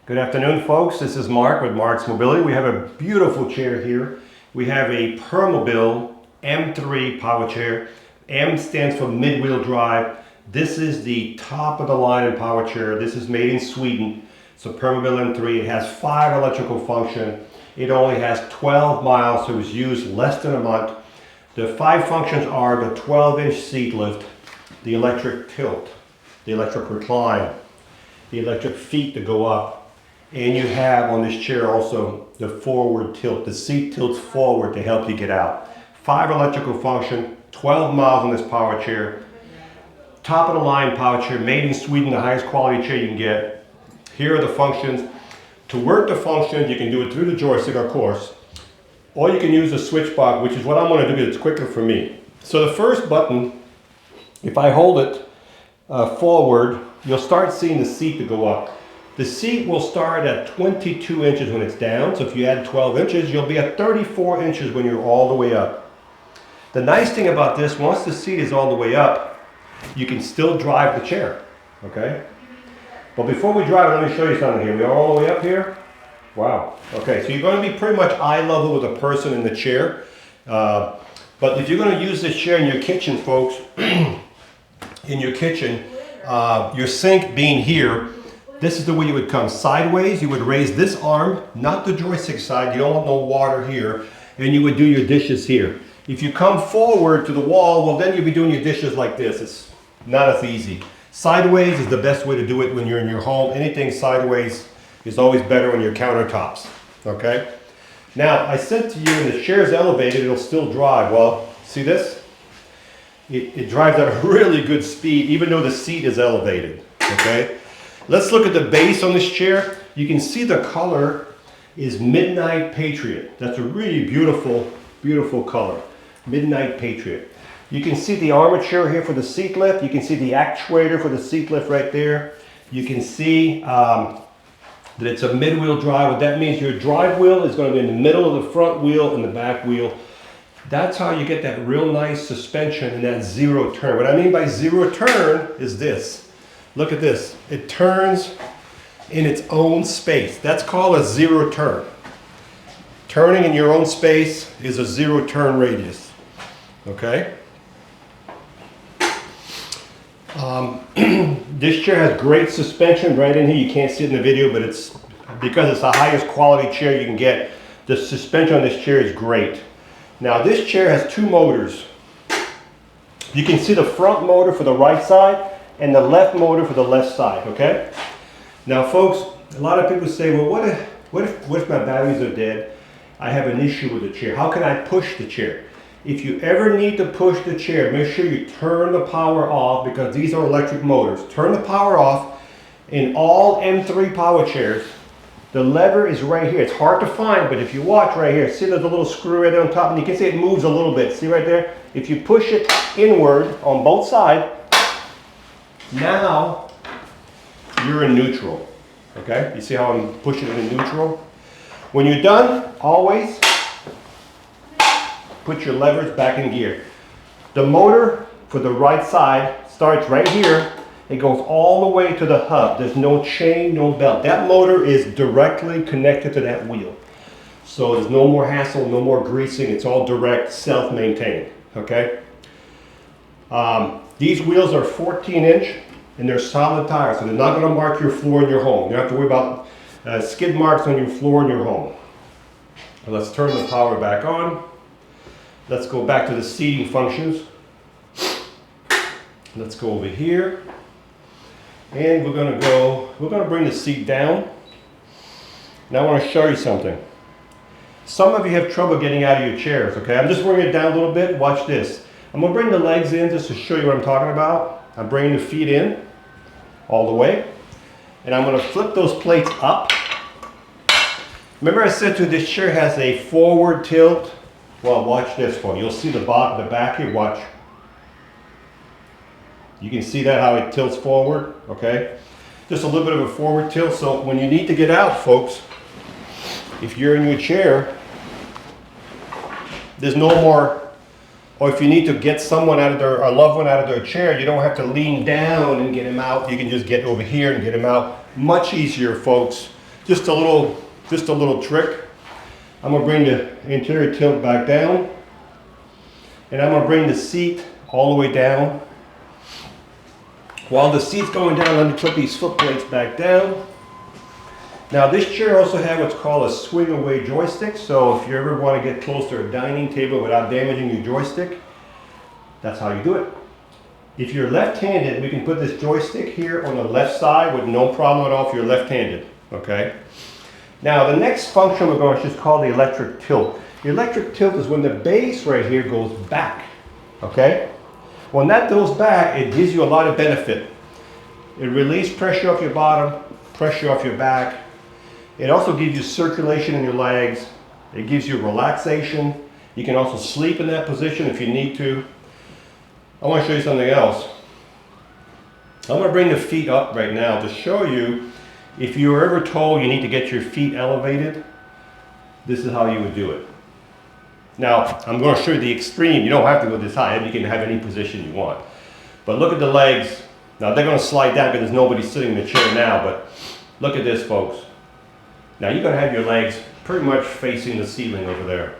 Good afternoon, folks. This is Marc with Marc's Mobility. We have a beautiful chair here. We have a Permobil M3 Power Chair. M stands for mid-wheel drive. This is the top of the line in power chair. This is made in Sweden. It's a Permobil M3. It has 5 electrical functions. It only has 12 miles, so it was used less than a month. The 5 functions are the 12-inch seat lift, the electric tilt, the electric recline, the electric feet to go up, and you have on this chair also the forward tilt. The seat tilts forward to help you get out. 5 electrical function, 12 miles on this power chair. Top of the line power chair, made in Sweden, the highest quality chair you can get. Here are the functions. To work the function, you can do it through the joystick, of course, or you can use the switch box, which is what I'm going to do because it's quicker for me. So the first button, if I hold it forward, you'll start seeing the seat to go up. The seat will start at 22 inches when it's down, so if you add 12 inches, you'll be at 34 inches when you're all the way up. The nice thing about this, once the seat is all the way up, you can still drive the chair, okay? But before we drive it, let me show you something here. We are all the way up here. Wow. Okay, so you're going to be pretty much eye level with the person in the chair. But if you're going to use this chair in your kitchen, folks, in your kitchen, your sink being here, this is the way you would come sideways. You would raise this arm, not the joystick side. You don't want no water here. And you would do your dishes here. If you come forward to the wall, well, then you'll be doing your dishes like this. It's not as easy. Sideways is the best way to do it when you're in your home. Anything sideways is always better on your countertops, okay? Now, I said to you, when the chair is elevated, it'll still drive. Well, see this? It drives at a really good speed, even though the seat is elevated, okay? Let's look at the base on this chair. You can see the color is Midnight Patriot. That's a really beautiful, beautiful color. Midnight Patriot. You can see the armature here for the seat lift. You can see the actuator for the seat lift right there. You can see that it's a mid-wheel drive. What that means, your drive wheel is going to be in the middle of the front wheel and the back wheel. That's how you get that real nice suspension and that zero turn. What I mean by zero turn is this. Look at this. It turns in its own space. That's called a zero turn. Turning in your own space is a zero turn radius. Okay? This chair has great suspension right in here. You can't see it in the video, but it's because it's the highest quality chair you can get. The suspension on this chair is great. Now this chair has 2 motors. You can see the front motor for the right side and the left motor for the left side, okay? Now folks, a lot of people say, well, what if my batteries are dead? I have an issue with the chair. How can I push the chair? If you ever need to push the chair, make sure you turn the power off because these are electric motors. Turn the power off. In all M3 power chairs, the lever is right here. It's hard to find, but if you watch right here, see there's a little screw right there on top, and you can see it moves a little bit. See right there? If you push it inward on both sides, now you're in neutral. Okay? You see how I'm pushing it in neutral? When you're done, always put your levers back in gear. The motor for the right side starts right here. It goes all the way to the hub. There's no chain, no belt. That motor is directly connected to that wheel. So there's no more hassle, no more greasing. It's all direct, self-maintained. Okay? These wheels are 14-inch and they're solid tires, so they're not going to mark your floor in your home. You don't have to worry about skid marks on your floor in your home. Let's turn the power back on. Let's go back to the seating functions. Let's go over here. And we're going to bring the seat down. Now I want to show you something. Some of you have trouble getting out of your chairs, okay? I'm just bringing it down a little bit. Watch this. I'm going to bring the legs in just to show you what I'm talking about. I'm bringing the feet in all the way. And I'm going to flip those plates up. Remember I said to you this chair has a forward tilt? Well, watch this one. You'll see the back here. Watch. You can see that how it tilts forward, okay? Just a little bit of a forward tilt. So when you need to get out, folks, if you're in your chair, there's no more, or if you need to get someone out of their, a loved one out of their chair, you don't have to lean down and get him out. You can just get over here and get him out. Much easier, folks. just a little trick. I'm gonna bring the interior tilt back down, and I'm gonna bring the seat all the way down. While the seat's going down, let me put these foot plates back down. Now this chair also has what's called a swing away joystick, so if you ever want to get close to a dining table without damaging your joystick, that's how you do it. If you're left-handed, we can put this joystick here on the left side with no problem at all if you're left-handed, okay? Now the next function we're going to just call the electric tilt. The electric tilt is when the base right here goes back, okay? When that goes back, it gives you a lot of benefit. It relieves pressure off your bottom, pressure off your back. It also gives you circulation in your legs. It gives you relaxation. You can also sleep in that position if you need to. I want to show you something else. I'm going to bring the feet up right now to show you if you were ever told you need to get your feet elevated, this is how you would do it. Now, I'm going to show you the extreme. You don't have to go this high. You can have any position you want. But look at the legs. Now, they're going to slide down because there's nobody sitting in the chair now, but look at this, folks. Now you're going to have your legs pretty much facing the ceiling over there.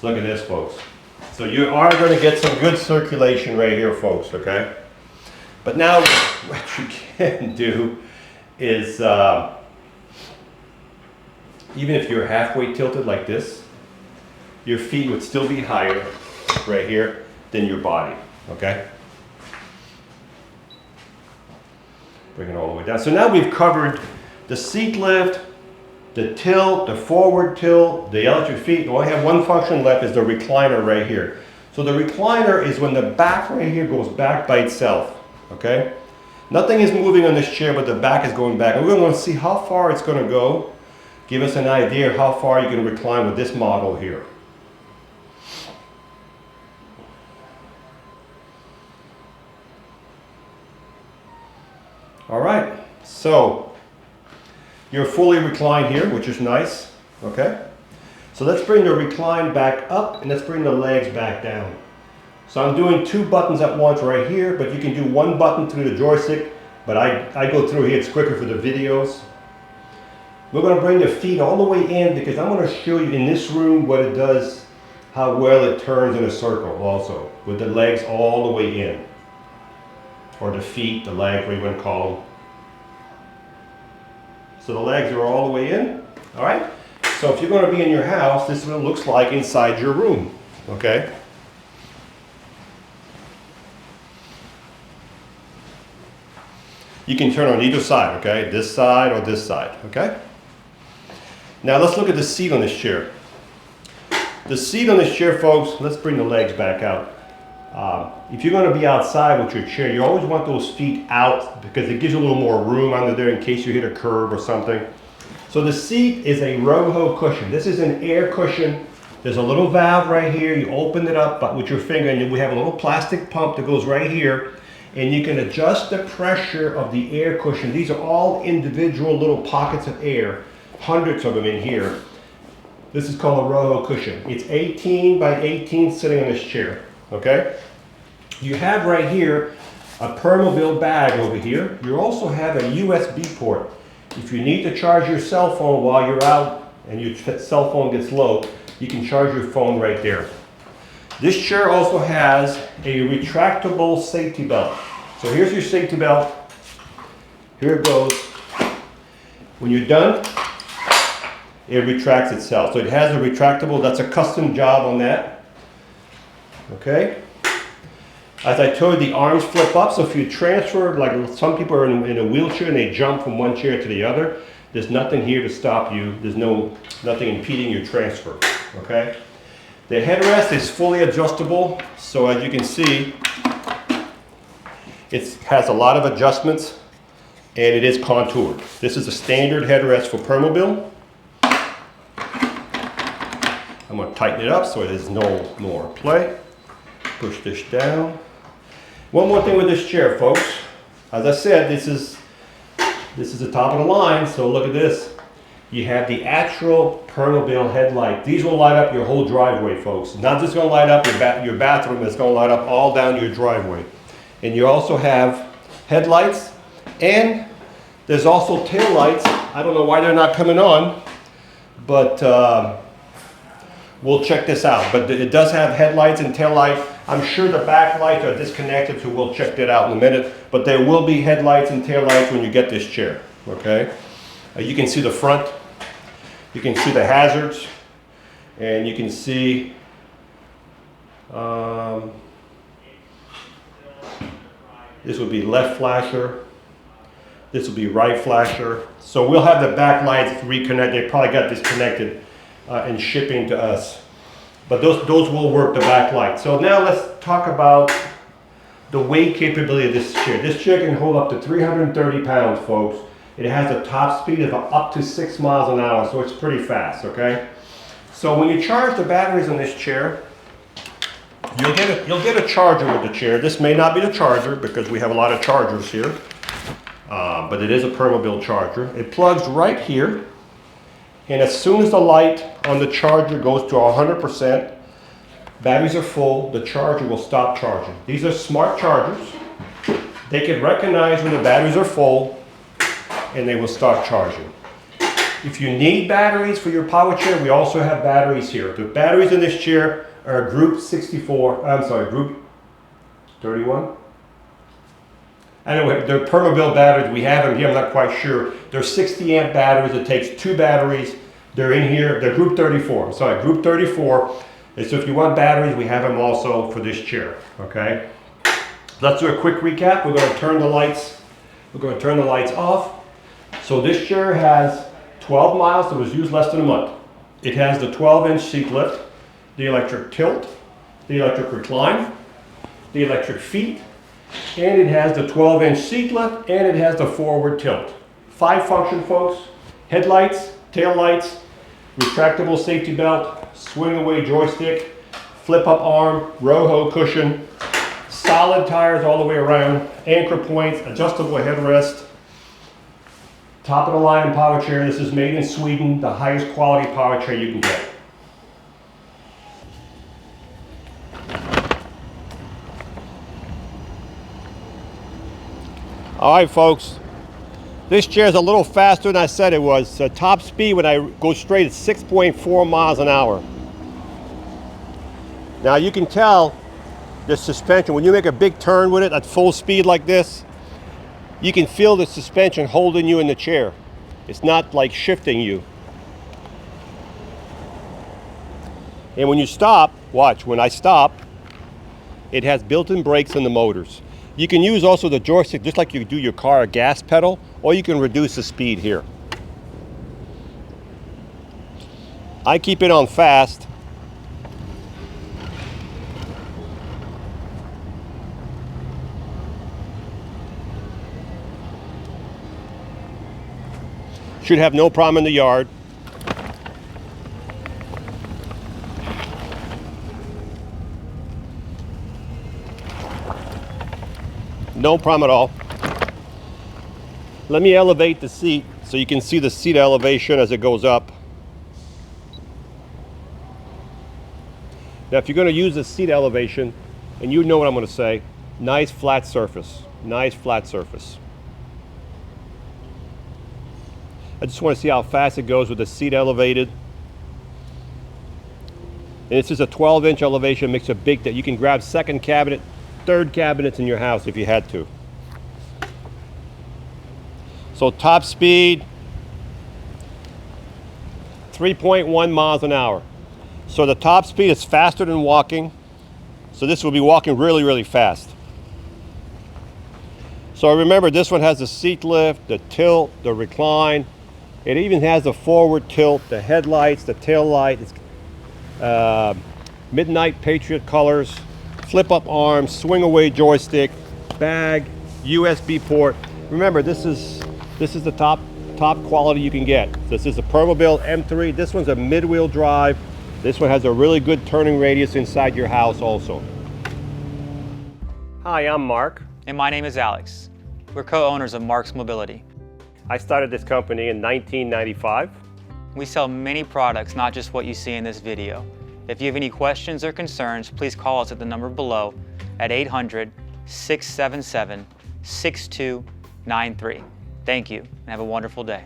So look at this, folks. So you are going to get some good circulation right here, folks, okay? But now what you can do is, even if you're halfway tilted like this, your feet would still be higher right here than your body, okay? Bring it all the way down. So now we've covered the seat lift, the tilt, the forward tilt, the electric feet. We only have one function left, is the recliner right here. So the recliner is when the back right here goes back by itself, okay? Nothing is moving on this chair, but the back is going back. And we're going to see how far it's going to go. Give us an idea of how far you can recline with this model here. All right, so you're fully reclined here, which is nice, okay? So let's bring the recline back up and let's bring the legs back down. So I'm doing two buttons at once right here, but you can do one button through the joystick, but I go through here, it's quicker for the videos. We're going to bring the feet all the way in because I'm going to show you in this room what it does, how well it turns in a circle also, with the legs all the way in. Or the feet, the leg, whatever you want to call them. So the legs are all the way in, all right? So if you're going to be in your house, this is what it looks like inside your room, okay? You can turn on either side, okay? This side or this side, okay? Now let's look at the seat on this chair. The seat on this chair, folks, let's bring the legs back out. If you're going to be outside with your chair, you always want those feet out because it gives you a little more room under there in case you hit a curb or something. So the seat is a Roho cushion. This is an air cushion. There's a little valve right here. You open it up with your finger and we have a little plastic pump that goes right here. And you can adjust the pressure of the air cushion. These are all individual little pockets of air. Hundreds of them in here. This is called a Roho cushion. It's 18 by 18 sitting on this chair, okay? You have right here a Permobil bag over here. You also have a USB port. If you need to charge your cell phone while you're out and your cell phone gets low, you can charge your phone right there. This chair also has a retractable safety belt. So here's your safety belt. Here it goes. When you're done, it retracts itself. So it has a retractable, that's a custom job on that. Okay? As I told you, the arms flip up, so if you transfer, like some people are in a wheelchair and they jump from one chair to the other, there's nothing here to stop you. There's nothing impeding your transfer, okay? The headrest is fully adjustable, so as you can see, it has a lot of adjustments and it is contoured. This is a standard headrest for Permobil. I'm going to tighten it up so there's no more play. Push this down. One more thing with this chair, folks. As I said, this is the top of the line, so look at this. You have the actual Permobil headlight. These will light up your whole driveway, folks. Not just going to light up your bathroom, it's going to light up all down your driveway. And you also have headlights, and there's also tail lights. I don't know why they're not coming on, but we'll check this out. But it does have headlights and tail lights. I'm sure the back lights are disconnected, so we'll check that out in a minute. But there will be headlights and tail lights when you get this chair, okay? You can see the front, you can see the hazards, and you can see this would be left flasher, this will be right flasher. So we'll have the back lights reconnected. They probably got disconnected in shipping to us. But those will work, the back light. So now let's talk about the weight capability of this chair. This chair can hold up to 330 pounds, folks. It has a top speed of up to 6 miles an hour, so it's pretty fast, okay? So when you charge the batteries on this chair, you'll get a charger with the chair. This may not be the charger because we have a lot of chargers here, but it is a Permobil charger. It plugs right here. And as soon as the light on the charger goes to 100%, batteries are full, the charger will stop charging. These are smart chargers. They can recognize when the batteries are full and they will start charging. If you need batteries for your power chair, we also have batteries here. The batteries in this chair are group 31? Anyway, they're Permobil batteries. We have them here, I'm not quite sure. They're 60 amp batteries. It takes 2 batteries. They're in here. They're group 34. I'm sorry, group 34. And so if you want batteries, we have them also for this chair, okay? Let's do a quick recap. We're going to turn the lights. We're going to turn the lights off. So this chair has 12 miles. It was used less than a month. It has the 12-inch seat lift, the electric tilt, the electric recline, the electric feet, and it has the 12-inch seat lift, and it has the forward tilt. 5 function, folks: headlights, tail lights, retractable safety belt, swing away joystick, flip up arm, row cushion, solid tires all the way around, anchor points, adjustable headrest, top of the line power chair. This is made in Sweden, the highest quality power chair you can get. All right, folks, this chair is a little faster than I said it was. Top speed when I go straight is 6.4 miles an hour. Now you can tell the suspension, when you make a big turn with it at full speed like this, you can feel the suspension holding you in the chair. It's not like shifting you. And when you stop, watch, when I stop, it has built-in brakes in the motors. You can use also the joystick just like you do your car, a gas pedal, or you can reduce the speed here. I keep it on fast. Should have no problem in the yard. No problem at all. Let me elevate the seat so you can see the seat elevation as it goes up. Now if you're going to use the seat elevation, and you know what I'm going to say, nice flat surface. Nice flat surface. I just want to see how fast it goes with the seat elevated. And this is a 12-inch elevation, makes a big that you can grab second cabinet, third cabinets in your house if you had to. So top speed, 3.1 miles an hour. So the top speed is faster than walking. So this will be walking really, really fast. So remember, this one has the seat lift, the tilt, the recline. It even has the forward tilt, the headlights, the tail light. It's Midnight Patriot colors, flip up arms, swing away joystick, bag, USB port. Remember, this is the top quality you can get. This is a Permobil M3. This one's a mid-wheel drive. This one has a really good turning radius inside your house also. Hi, I'm Mark. And my name is Alex. We're co-owners of Marc's Mobility. I started this company in 1995. We sell many products, not just what you see in this video. If you have any questions or concerns, please call us at the number below at 800-677-6293. Thank you, and have a wonderful day.